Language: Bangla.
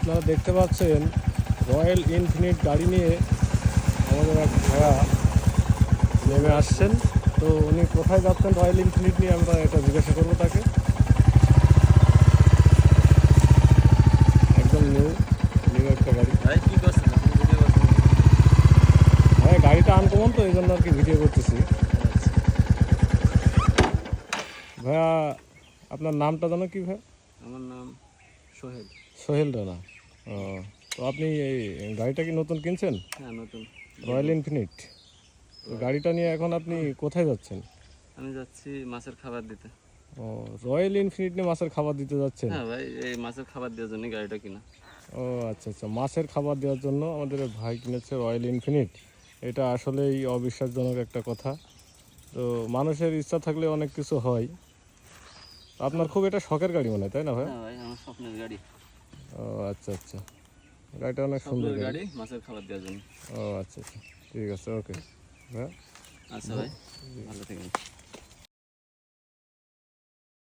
আপনারা দেখতে পাচ্ছেন রয়্যাল ইনফিনিট গাড়ি নিয়ে আমাদের এক ভাইয়া নেমে আসছেন। তো উনি কোথায় যাচ্ছেন রয়্যাল ইনফিনিট নিয়ে আমরা এটা জিজ্ঞাসা করবো তাকে। একদম নিউ একটা গাড়ি। ভাই কি করছেন আপনি? ভিডিও করছেন? হ্যাঁ, গাড়িটা আনকমন তো এই জন্য আর কি ভিডিও করতেছি। ভাইয়া আপনার নামটা জানো কি ভাই? আমার নাম সোহেল। সোহেল রানা। ও, তো আপনি এই গাড়িটা কি নতুন কিনছেন? হ্যাঁ, নতুন রয়্যাল ইনফিনিট। তো গাড়িটা নিয়ে এখন আপনি কোথায় যাচ্ছেন? আমি যাচ্ছি মাছের খাবার দিতে। ও, রয়্যাল ইনফিনিট নিয়ে মাছের খাবার দিতে যাচ্ছেন? হ্যাঁ ভাই, এই মাছের খাবার দেওয়ার জন্য গাড়িটা কিনা। ও আচ্ছা আচ্ছা, মাছের খাবার দেওয়ার জন্য আমাদের ভাই কিনেছে রয়্যাল ইনফিনিট। এটা আসলেই অবিশ্বাসজনক একটা কথা। তো মানুষের ইচ্ছা থাকলে অনেক কিছু হয়। আপনার খুব এটা শখের গাড়ি মনে হয়, তাই না ভাই? হ্যাঁ ভাই, আমার স্বপ্নের গাড়ি। ও আচ্ছা আচ্ছা, গাড়িটা অনেক সুন্দর স্বপ্নের গাড়ি। গাড়ি মাছের খাবার দেওয়ার জন্য। ও আচ্ছা আচ্ছা, ঠিক আছে, ওকে ভাই। আচ্ছা ভাই, ভালো থাকেন।